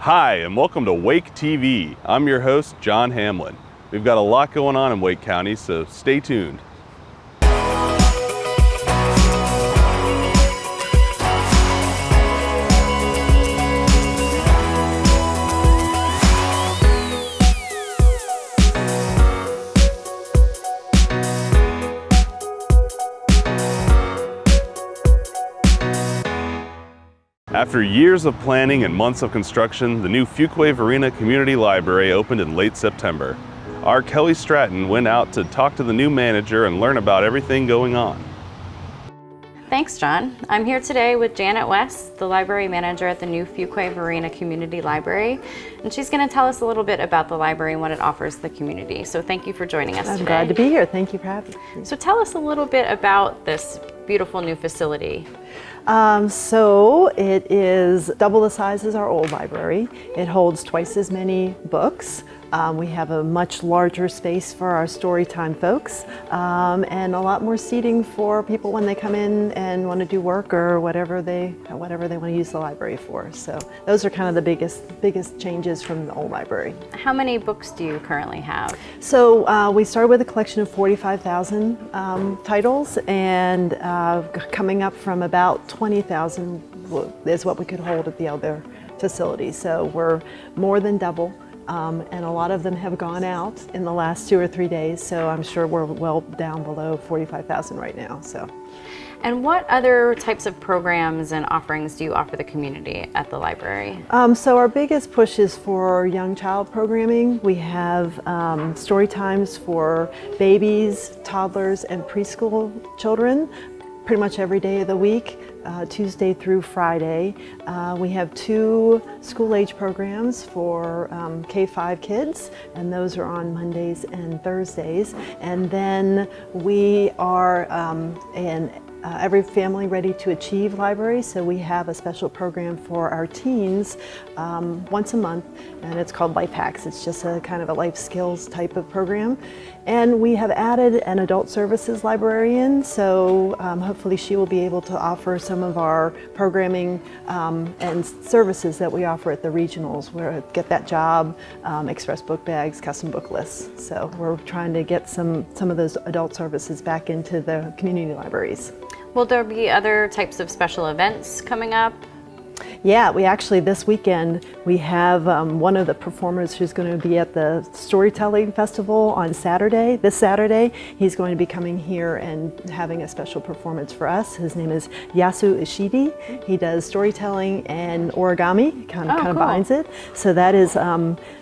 Hi, and welcome to WakeTV. I'm your host, John Hamlin. We've got a lot going on in Wake County, so stay tuned. After years of planning and months of construction, the new Fuquay-Varina Community Library opened in late September. Our Kelly Stratton went out to talk to the new manager and learn about everything going on. Thanks, John. I'm here today with Janet West, the library manager at the new Fuquay-Varina Community Library, and she's going to tell us a little bit about the library and what it offers the community. So thank you for joining us today. I'm glad to be here. Thank you for having me. So tell us a little bit about this beautiful new facility. So it is double the size as our old library. It holds twice as many books. We have a much larger space for our story time folks, and a lot more seating for people when they come in and want to do work or whatever they want to use the library for. So those are kind of the biggest changes from the old library. How many books do you currently have? So we started with a collection of 45,000 titles, and coming up from about 20,000 is what we could hold at the other facility. So we're more than double. And a lot of them have gone out in the last 2 or 3 days, so I'm sure we're well down below 45,000 right now. And what other types of programs and offerings do you offer the community at the library? So our biggest push is for young child programming. We have story times for babies, toddlers, and preschool children pretty much every day of the week. Tuesday through Friday. We have 2 school-age programs for K-5 kids, and those are on Mondays and Thursdays. And then we are Every Family Ready to Achieve library, so we have a special program for our teens once a month, and it's called Life Hacks. It's just a kind of a life skills type of program. And we have added an adult services librarian, so hopefully she will be able to offer some of our programming and services that we offer at the regionals, where Get That Job, express book bags, custom book lists. So we're trying to get some of those adult services back into the community libraries. Will there be other types of special events coming up? Yeah, we actually, this weekend, we have one of the performers who's going to be at the Storytelling Festival on Saturday. This Saturday, he's going to be coming here and having a special performance for us. His name is Yasu Ishidi. He does storytelling and origami, kind of combines it. So that is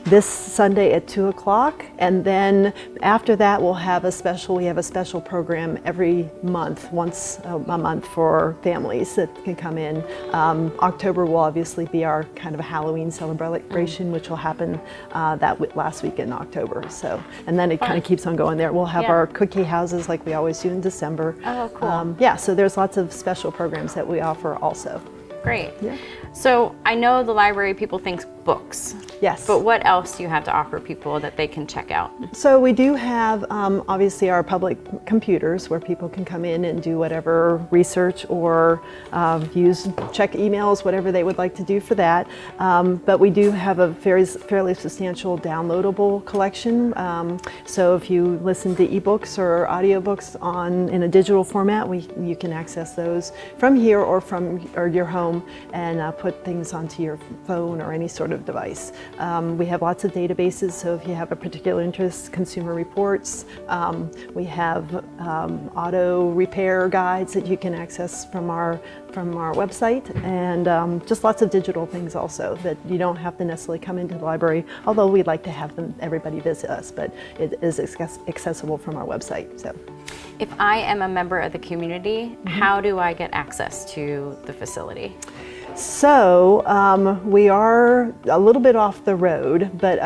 this Sunday at 2 o'clock. And then after that, we have a special program every month, once a month for families that can come in. October will obviously be our kind of a Halloween celebration, which will happen that last week in October. So, and then it kind of keeps on going there. We'll have our cookie houses like we always do in December. Oh, cool. Yeah, so there's lots of special programs that we offer also. Great. Yeah. So I know the library people think books. Yes. But what else do you have to offer people that they can check out? So we do have obviously our public computers where people can come in and do whatever research or check emails, whatever they would like to do for that. But we do have a fairly substantial downloadable collection. So if you listen to ebooks or audiobooks in a digital format, you can access those from here or your home and put things onto your phone or any sort of device. We have lots of databases, so if you have a particular interest, consumer reports. We have auto repair guides that you can access from our website, and just lots of digital things also that you don't have to necessarily come into the library, although we'd like to have everybody visit us, but it is accessible from our website. So, if I am a member of the community, how do I get access to the facility? So we are a little bit off the road, but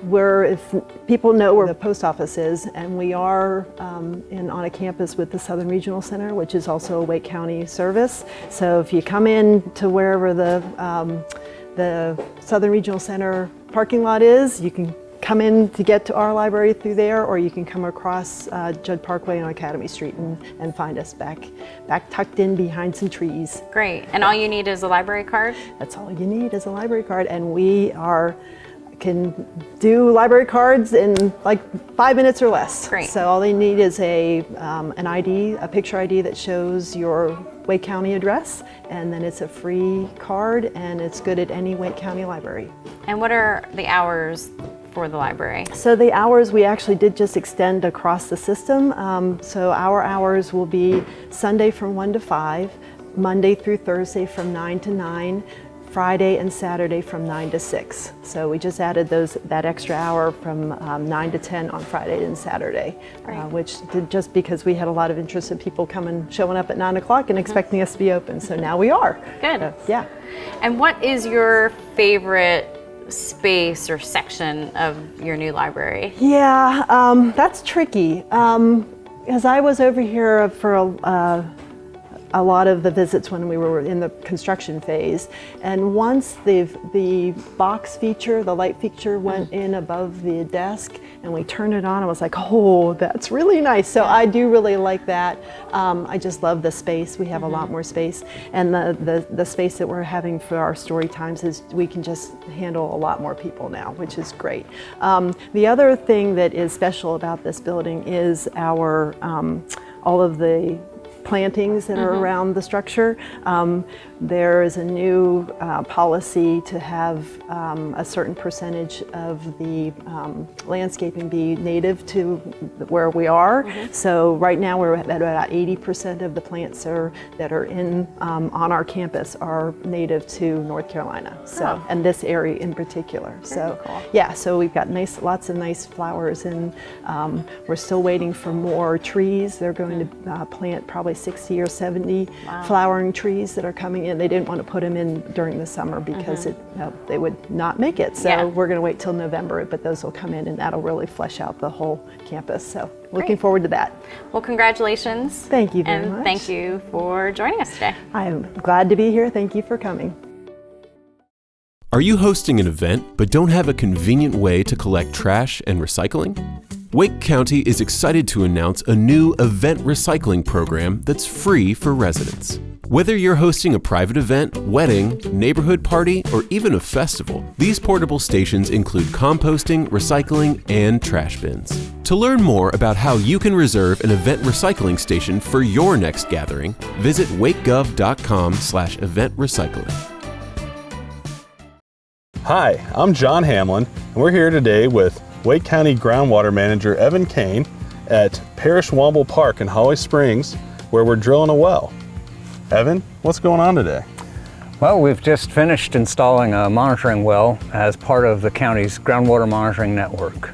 if people know where the post office is, and we are on a campus with the Southern Regional Center, which is also a Wake County service. So if you come in to wherever the Southern Regional Center parking lot is, you can come in to get to our library through there, or you can come across Judd Parkway on Academy Street and find us back tucked in behind some trees. Great. And all you need is a library card? That's all you need is a library card, and we can do library cards in like 5 minutes or less. Great. So all they need is an ID, a picture ID that shows your Wake County address, and then it's a free card, and it's good at any Wake County library. And what are the hours for the library? So the hours we actually did just extend across the system. So our hours will be Sunday from 1 to 5, Monday through Thursday from 9 to 9, Friday and Saturday from 9 to 6. So we just added that extra hour from 9 to 10 on Friday and Saturday, which just because we had a lot of interest in people showing up at 9 o'clock and expecting us to be open. So now we are. Good. Yeah. And what is your favorite space or section of your new library? Yeah, that's tricky. As I was over here for a lot of the visits when we were in the construction phase, and once the box feature, the light feature went in above the desk and we turned it on, I was like, oh, that's really nice. So I do really like that. I just love the space. We have a lot more space, and the space that we're having for our story times is we can just handle a lot more people now, which is great. The other thing that is special about this building is our all of the plantings that are around the structure. There is a new policy to have a certain percentage of the landscaping be native to where we are. So right now we're at about 80% of the plants that are on our campus are native to North Carolina. So and this area in particular. So cool. Yeah, so we've got lots of nice flowers, and we're still waiting for more trees. They're going to plant probably 60 or 70 flowering trees that are coming in. They didn't want to put them in during the summer because they would not make it. So we're going to wait till November, but those will come in, and that'll really flesh out the whole campus. So looking forward to that. Well, congratulations. Thank you very much. And thank you for joining us today. I am glad to be here. Thank you for coming. Are you hosting an event but don't have a convenient way to collect trash and recycling? Wake County is excited to announce a new event recycling program that's free for residents. Whether you're hosting a private event, wedding, neighborhood party, or even a festival, these portable stations include composting, recycling, and trash bins. To learn more about how you can reserve an event recycling station for your next gathering, visit wakegov.com/event recycling. Hi, I'm John Hamlin, and we're here today with Wake County Groundwater Manager Evan Kane at Parish Womble Park in Holly Springs, where we're drilling a well. Evan, what's going on today? Well, we've just finished installing a monitoring well as part of the county's groundwater monitoring network.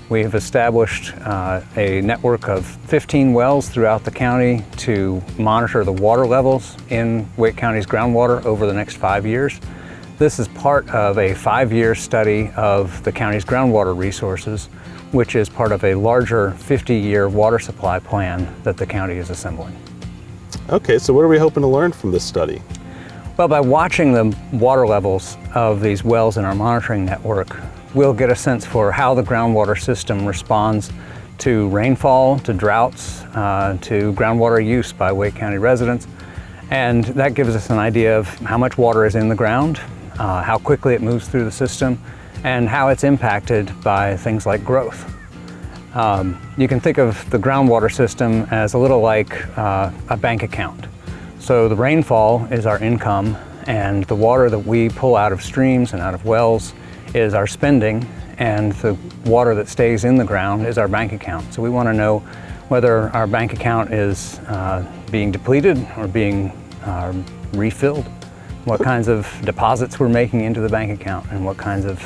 We've established a network of 15 wells throughout the county to monitor the water levels in Wake County's groundwater over the next 5 years. This is part of a 5-year study of the county's groundwater resources, which is part of a larger 50-year water supply plan that the county is assembling. Okay, so what are we hoping to learn from this study? Well, by watching the water levels of these wells in our monitoring network, we'll get a sense for how the groundwater system responds to rainfall, to droughts, to groundwater use by Wake County residents. And that gives us an idea of how much water is in the ground, how quickly it moves through the system, and how it's impacted by things like growth. You can think of the groundwater system as a little like a bank account. So the rainfall is our income, and the water that we pull out of streams and out of wells is our spending, and the water that stays in the ground is our bank account. So we want to know whether our bank account is being depleted or being refilled, what kinds of deposits we're making into the bank account, and what kinds of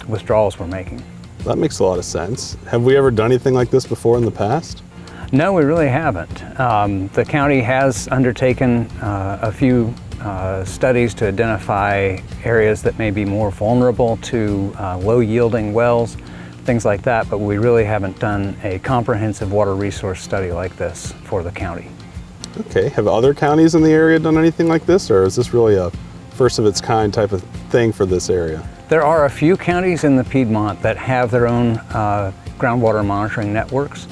withdrawals we're making. That makes a lot of sense. Have we ever done anything like this before in the past? No, we really haven't. The county has undertaken a few studies to identify areas that may be more vulnerable to low-yielding wells, things like that, but we really haven't done a comprehensive water resource study like this for the county. Okay, have other counties in the area done anything like this, or is this really a first of its kind type of thing for this area? There are a few counties in the Piedmont that have their own groundwater monitoring networks.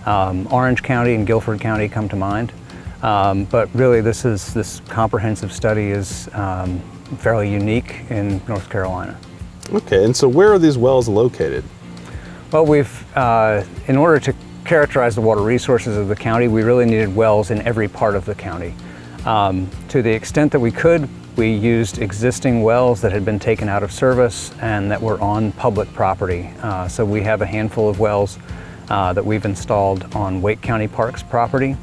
Orange County and Guilford County come to mind. But really this comprehensive study is fairly unique in North Carolina. Okay, and so where are these wells located? Well, in order to characterize the water resources of the county, we really needed wells in every part of the county. To the extent that we could, we used existing wells that had been taken out of service and that were on public property. So we have a handful of wells that we've installed on Wake County Parks property.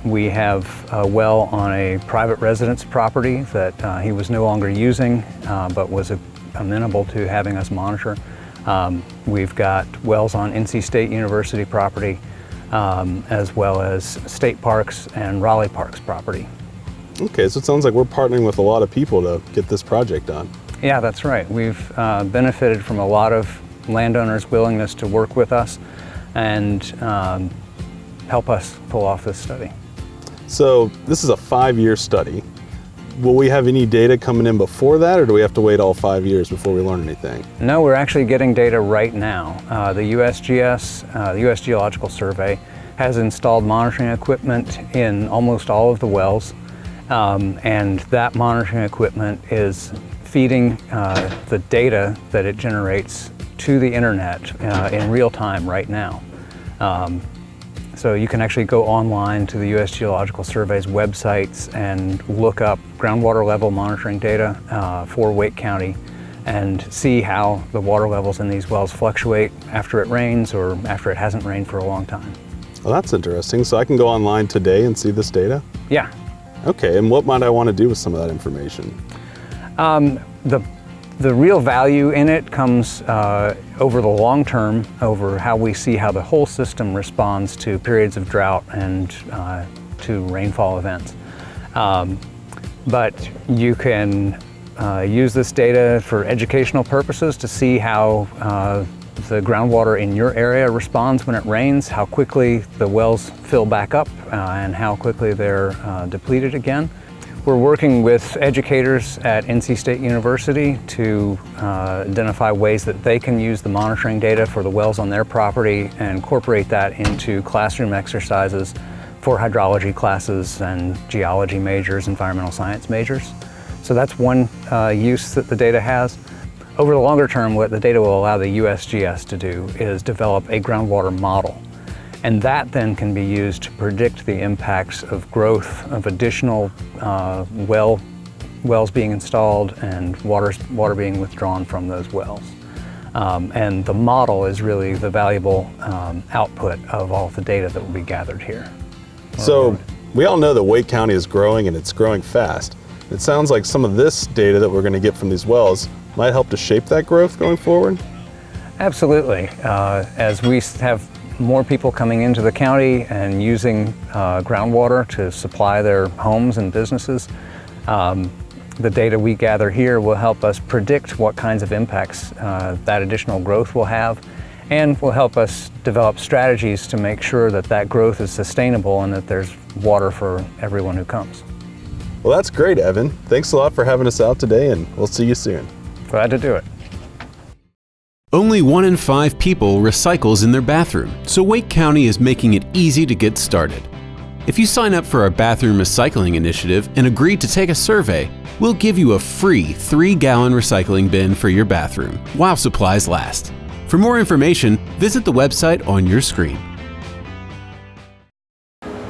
We have a well on a private residence property that he was no longer using, but was amenable to having us monitor. We've got wells on NC State University property, as well as state parks and Raleigh Parks property. Okay, so it sounds like we're partnering with a lot of people to get this project done. Yeah, that's right. We've benefited from a lot of landowners' willingness to work with us and help us pull off this study. So this is a 5-year study. Will we have any data coming in before that, or do we have to wait all 5 years before we learn anything? No, we're actually getting data right now. The USGS, the U.S. Geological Survey, has installed monitoring equipment in almost all of the wells, and that monitoring equipment is feeding the data that it generates to the internet in real time right now. So you can actually go online to the U.S. Geological Survey's websites and look up groundwater level monitoring data for Wake County and see how the water levels in these wells fluctuate after it rains or after it hasn't rained for a long time. Well, that's interesting. So I can go online today and see this data? Yeah. Okay, and what might I want to do with some of that information? The real value in it comes over the long term, over how we see how the whole system responds to periods of drought and to rainfall events. But you can use this data for educational purposes to see how the groundwater in your area responds when it rains, how quickly the wells fill back up, and how quickly they're depleted again. We're working with educators at NC State University to identify ways that they can use the monitoring data for the wells on their property and incorporate that into classroom exercises for hydrology classes and geology majors, environmental science majors. So that's one use that the data has. Over the longer term, what the data will allow the USGS to do is develop a groundwater model. And that then can be used to predict the impacts of growth of additional wells being installed and water being withdrawn from those wells. And the model is really the valuable output of all the data that will be gathered here. So we all know that Wake County is growing, and it's growing fast. It sounds like some of this data that we're going to get from these wells might help to shape that growth going forward? Absolutely. As we have more people coming into the county and using groundwater to supply their homes and businesses, the data we gather here will help us predict what kinds of impacts that additional growth will have, and will help us develop strategies to make sure that that growth is sustainable and that there's water for everyone who comes. Well, that's great, Evan. Thanks a lot for having us out today, and we'll see you soon. Glad to do it. Only 1 in 5 people recycles in their bathroom, so Wake County is making it easy to get started. If you sign up for our bathroom recycling initiative and agree to take a survey, we'll give you a free 3-gallon recycling bin for your bathroom while supplies last. For more information, visit the website on your screen.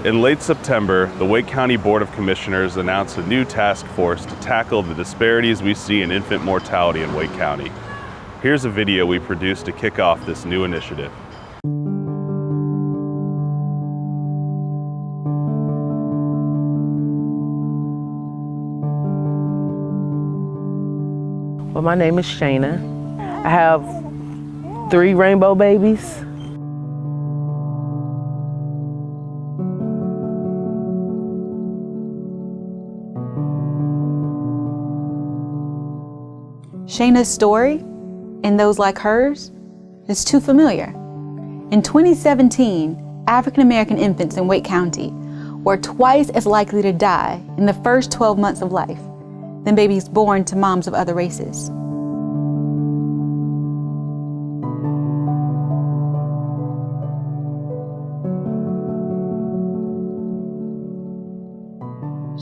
In late September, the Wake County Board of Commissioners announced a new task force to tackle the disparities we see in infant mortality in Wake County. Here's a video we produced to kick off this new initiative. Well, my name is Shayna. I have 3 rainbow babies. Shayna's story, and those like hers, is too familiar. In 2017, African American infants in Wake County were twice as likely to die in the first 12 months of life than babies born to moms of other races.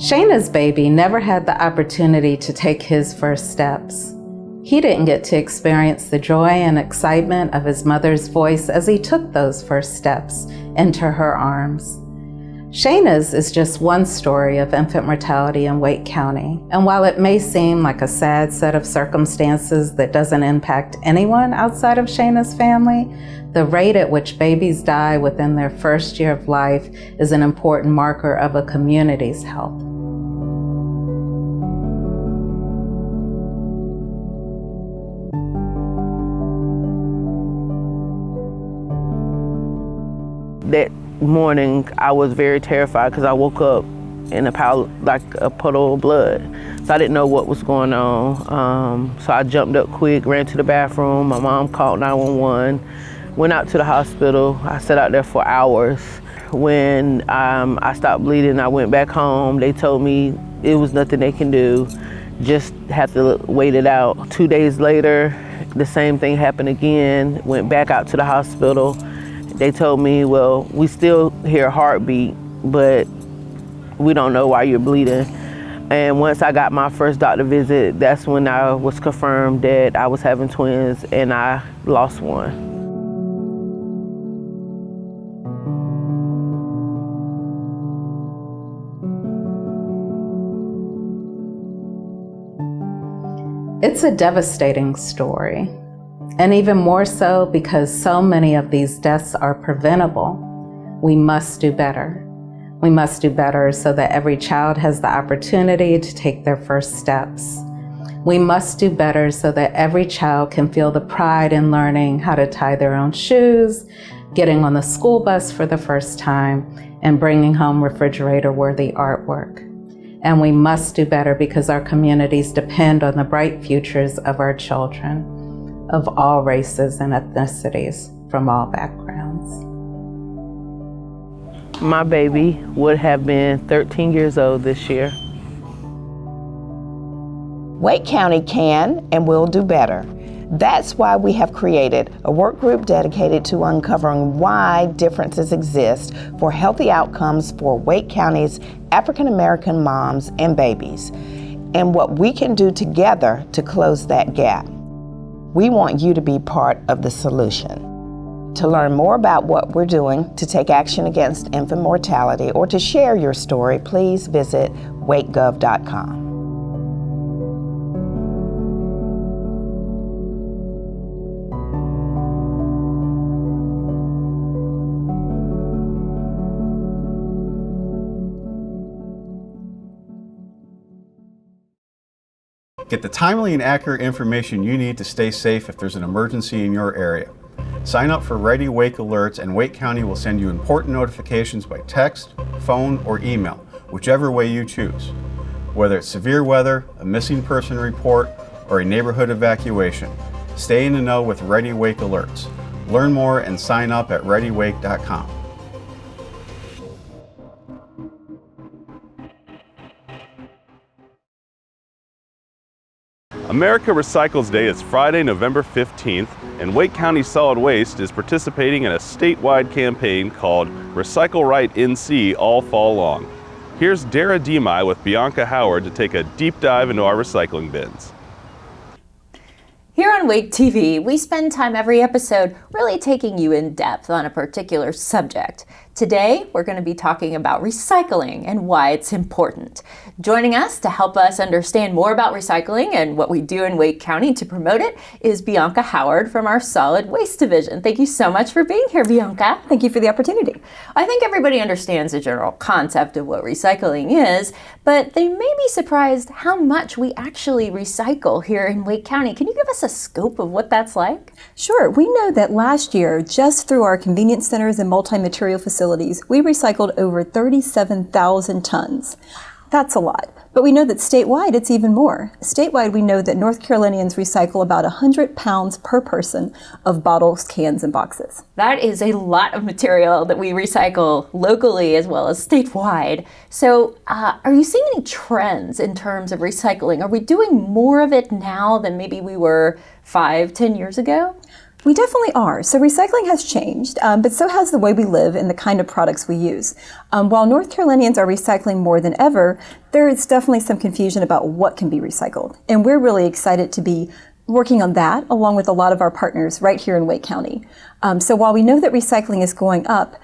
Shayna's baby never had the opportunity to take his first steps. He didn't get to experience the joy and excitement of his mother's voice as he took those first steps into her arms. Shayna's is just one story of infant mortality in Wake County, and while it may seem like a sad set of circumstances that doesn't impact anyone outside of Shayna's family, the rate at which babies die within their first year of life is an important marker of a community's health. That morning, I was very terrified because I woke up in a pile, like a puddle of blood. So I didn't know what was going on. So I jumped up quick, ran to the bathroom. My mom called 911, went out to the hospital. I sat out there for hours. When I stopped bleeding, I went back home. They told me it was nothing they can do, just have to wait it out. 2 days later, the same thing happened again, went back out to the hospital. They told me, well, we still hear a heartbeat, but we don't know why you're bleeding. And once I got my first doctor visit, that's when I was confirmed that I was having twins and I lost one. It's a devastating story. And even more so because so many of these deaths are preventable. We must do better. We must do better so that every child has the opportunity to take their first steps. We must do better so that every child can feel the pride in learning how to tie their own shoes, getting on the school bus for the first time, and bringing home refrigerator-worthy artwork. And we must do better because our communities depend on the bright futures of our children, of all races and ethnicities, from all backgrounds. My baby would have been 13 years old this year. Wake County can and will do better. That's why we have created a work group dedicated to uncovering why differences exist for healthy outcomes for Wake County's African American moms and babies, and what we can do together to close that gap. We want you to be part of the solution. To learn more about what we're doing to take action against infant mortality or to share your story, please visit wakegov.com. Get the timely and accurate information you need to stay safe if there's an emergency in your area. Sign up for Ready Wake alerts and Wake County will send you important notifications by text, phone, or email, whichever way you choose. Whether it's severe weather, a missing person report, or a neighborhood evacuation, stay in the know with Ready Wake alerts. Learn more and sign up at readywake.com. America Recycles Day is Friday, November 15th, and Wake County Solid Waste is participating in a statewide campaign called Recycle Right NC All Fall Long. Here's Dara Demai with Bianca Howard to take a deep dive into our recycling bins. Here on WakeTV, we spend time every episode really taking you in depth on a particular subject. Today, we're going to be talking about recycling and why it's important. Joining us to help us understand more about recycling and what we do in Wake County to promote it is Bianca Howard from our Solid Waste Division. Thank you so much for being here, Bianca. Thank you for the opportunity. I think everybody understands the general concept of what recycling is, but they may be surprised how much we actually recycle here in Wake County. Can you give us a scope of what that's like? Sure. We know that last year, just through our convenience centers and multi-material facilities, we recycled over 37,000 tons. That's a lot. But we know that statewide, it's even more. Statewide, we know that North Carolinians recycle about 100 pounds per person of bottles, cans, and boxes. That is a lot of material that we recycle locally as well as statewide. So are you seeing any trends in terms of recycling? Are we doing more of it now than maybe we were 5-10 years ago? We definitely are. So recycling has changed, but so has the way we live and the kind of products we use. While North Carolinians are recycling more than ever, there is definitely some confusion about what can be recycled. And we're really excited to be working on that along with a lot of our partners right here in Wake County. So while we know that recycling is going up,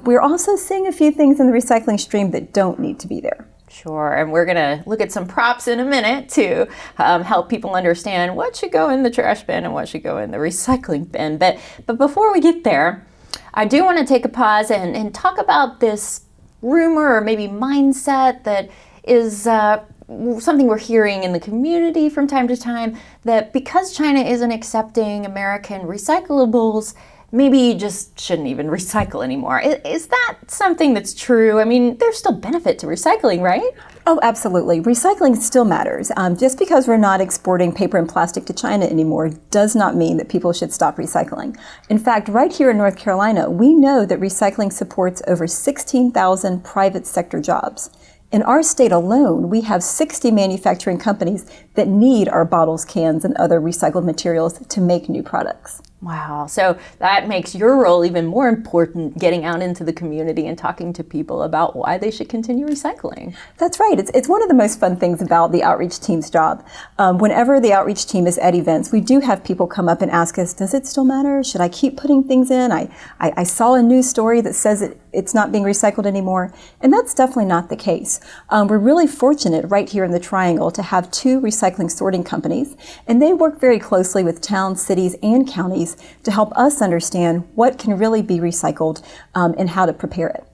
we're also seeing a few things in the recycling stream that don't need to be there. Sure, and we're going to look at some props in a minute to help people understand what should go in the trash bin and what should go in the recycling bin. But before we get there, I do want to take a pause and talk about this rumor or maybe mindset that is something we're hearing in the community from time to time, that because China isn't accepting American recyclables, maybe you just shouldn't even recycle anymore. Is that something that's true? I mean, there's still benefit to recycling, right? Oh, absolutely. Recycling still matters. Just because we're not exporting paper and plastic to China anymore does not mean that people should stop recycling. In fact, right here in North Carolina, we know that recycling supports over 16,000 private sector jobs. In our state alone, we have 60 manufacturing companies that need our bottles, cans, and other recycled materials to make new products. Wow, so that makes your role even more important, getting out into the community and talking to people about why they should continue recycling. That's right. It's one of the most fun things about the outreach team's job. Whenever the outreach team is at events, we do have people come up and ask us, does it still matter? Should I keep putting things in? I saw a news story that says it's not being recycled anymore, and that's definitely not the case. We're really fortunate right here in the Triangle to have 2 recycling sorting companies, and they work very closely with towns, cities, and counties to help us understand what can really be recycled and how to prepare it.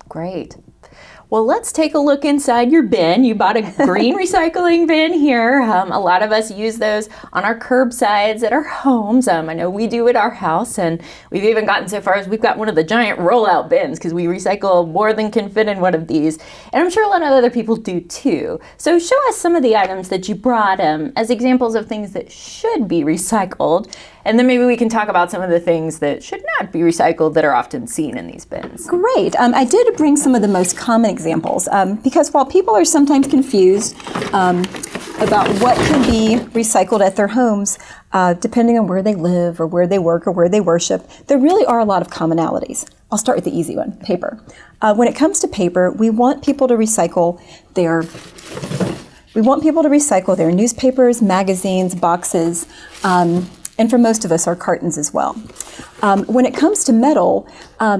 Great. Well, let's take a look inside your bin. You bought a green recycling bin here. A lot of us use those on our curbsides at our homes. I know we do at our house, and we've even gotten so far as we've got one of the giant rollout bins because we recycle more than can fit in one of these. And I'm sure a lot of other people do too. So show us some of the items that you brought as examples of things that should be recycled. And then maybe we can talk about some of the things that should not be recycled that are often seen in these bins. Great. I did bring some of the most common examples because while people are sometimes confused about what can be recycled at their homes, depending on where they live or where they work or where they worship, there really are a lot of commonalities. I'll start with the easy one, paper. When it comes to paper, we want people to recycle their newspapers, magazines, boxes, and for most of us, our cartons as well. When it comes to metal,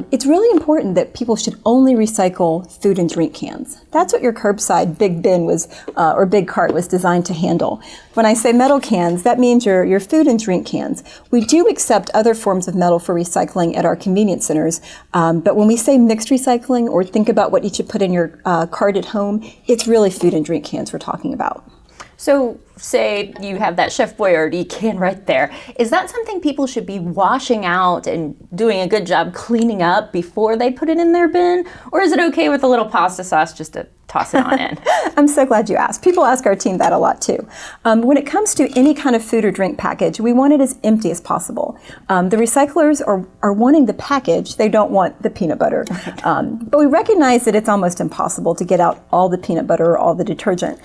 it's really important that people should only recycle food and drink cans. That's what your curbside big bin or big cart was designed to handle. When I say metal cans, that means your food and drink cans. We do accept other forms of metal for recycling at our convenience centers, but when we say mixed recycling or think about what you should put in your cart at home, it's really food and drink cans we're talking about. So say you have that Chef Boyardee can right there. Is that something people should be washing out and doing a good job cleaning up before they put it in their bin? Or is it okay with a little pasta sauce just to toss it on in? I'm so glad you asked. People ask our team that a lot too. When it comes to any kind of food or drink package, we want it as empty as possible. The recyclers are wanting the package. They don't want the peanut butter. But we recognize that it's almost impossible to get out all the peanut butter or all the detergent.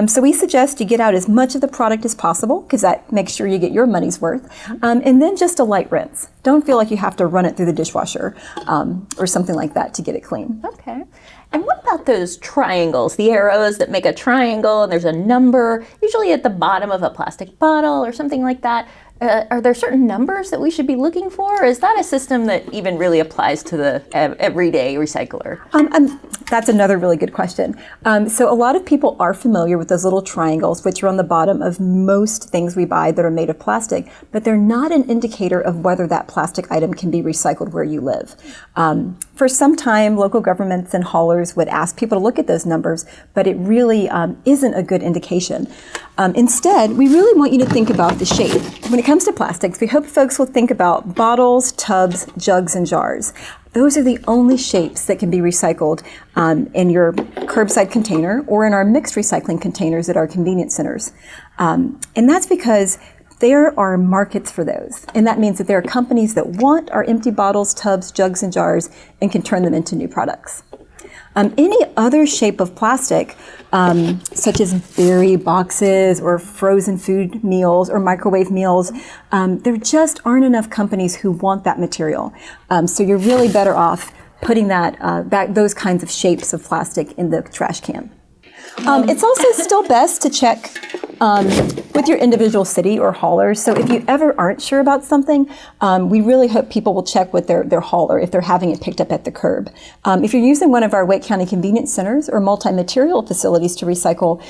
So we suggest you get out as much of the product as possible because that makes sure you get your money's worth. And then just a light rinse. Don't feel like you have to run it through the dishwasher or something like that to get it clean. Okay. And what about those triangles, the arrows that make a triangle and there's a number, usually at the bottom of a plastic bottle or something like that? Are there certain numbers that we should be looking for? Or is that a system that even really applies to the everyday recycler? That's another really good question. So a lot of people are familiar with those little triangles, which are on the bottom of most things we buy that are made of plastic, but they're not an indicator of whether that plastic item can be recycled where you live. For some time, local governments and haulers would ask people to look at those numbers, but it really isn't a good indication. Instead, we really want you to think about the shape. When it comes to plastics, we hope folks will think about bottles, tubs, jugs, and jars. those are the only shapes that can be recycled in your curbside container or in our mixed recycling containers at our convenience centers. And that's because there are markets for those. And that means that there are companies that want our empty bottles, tubs, jugs, and jars and can turn them into new products. Any other shape of plastic, such as berry boxes or frozen food meals or microwave meals, there just aren't enough companies who want that material. So you're really better off putting those kinds of shapes of plastic in the trash can. It's also still best to check with your individual city or haulers. So if you ever aren't sure about something, we really hope people will check with their hauler if they're having it picked up at the curb. If you're using one of our Wake County convenience centers or multi-material facilities to recycle,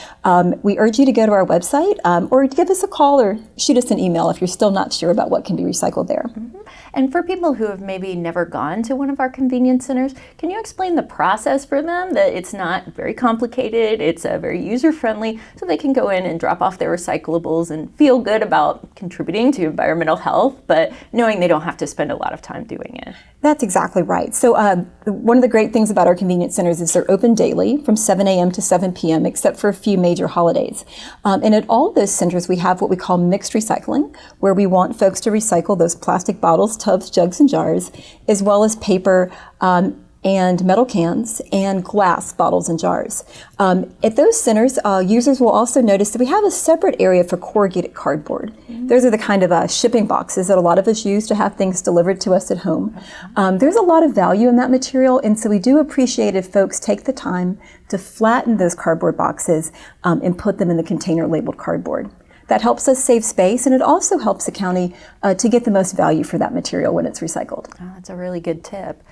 we urge you to go to our website or give us a call or shoot us an email if you're still not sure about what can be recycled there. Mm-hmm. And for people who have maybe never gone to one of our convenience centers, can you explain the process for them? That it's not very complicated, it's very user-friendly, so they can go in and drop off their recyclables and feel good about contributing to environmental health, but knowing they don't have to spend a lot of time doing it. That's exactly right. So one of the great things about our convenience centers is they're open daily from 7 a.m. to 7 p.m., except for a few major holidays. And at all of those centers, we have what we call mixed recycling, where we want folks to recycle those plastic bottles, tubs, jugs, and jars, as well as paper and metal cans and glass bottles and jars. At those centers, users will also notice that we have a separate area for corrugated cardboard. Mm-hmm. Those are the kind of shipping boxes that a lot of us use to have things delivered to us at home. There's a lot of value in that material, and so we do appreciate if folks take the time to flatten those cardboard boxes and put them in the container labeled cardboard. That helps us save space, and it also helps the county to get the most value for that material when it's recycled. Oh, that's a really good tip.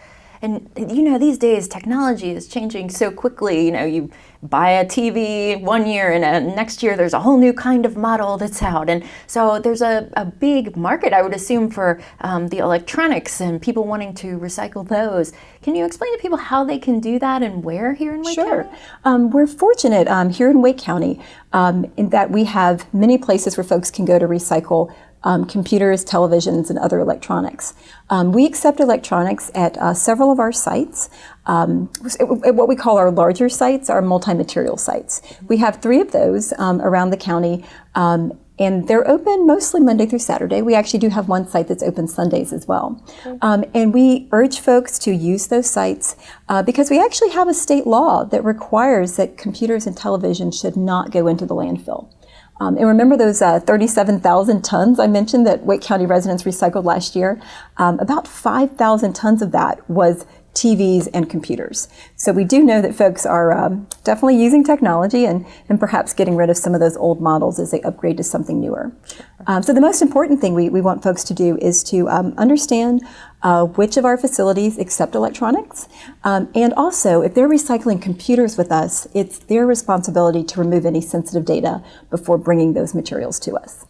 And you know, these days technology is changing so quickly. You know, you buy a TV one year and next year there's a whole new kind of model that's out. And so there's a big market, I would assume, for the electronics and people wanting to recycle those. Can you explain to people how they can do that and where here in Wake County? Sure. We're fortunate here in Wake County in that we have many places where folks can go to recycle computers, televisions, and other electronics. We accept electronics at several of our sites. What we call our larger sites, our multi-material sites. We have 3 of those around the county, and they're open mostly Monday through Saturday. We actually do have one site that's open Sundays as well. And we urge folks to use those sites because we actually have a state law that requires that computers and television should not go into the landfill. And remember those 37,000 tons I mentioned that Wake County residents recycled last year? About 5,000 tons of that was TVs and computers. So we do know that folks are definitely using technology and perhaps getting rid of some of those old models as they upgrade to something newer. So the most important thing we want folks to do is to understand which of our facilities accept electronics. And also, if they're recycling computers with us, it's their responsibility to remove any sensitive data before bringing those materials to us.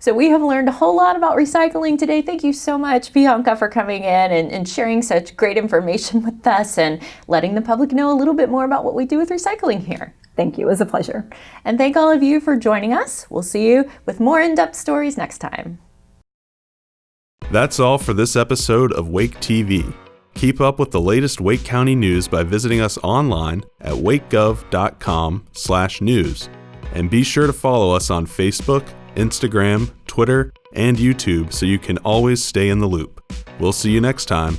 So we have learned a whole lot about recycling today. Thank you so much, Bianca, for coming in and sharing such great information with us and letting the public know a little bit more about what we do with recycling here. Thank you. It was a pleasure. And thank all of you for joining us. We'll see you with more in-depth stories next time. That's all for this episode of Wake TV. Keep up with the latest Wake County news by visiting us online at wakegov.com/news. And be sure to follow us on Facebook, Instagram, Twitter, and YouTube so you can always stay in the loop. We'll see you next time.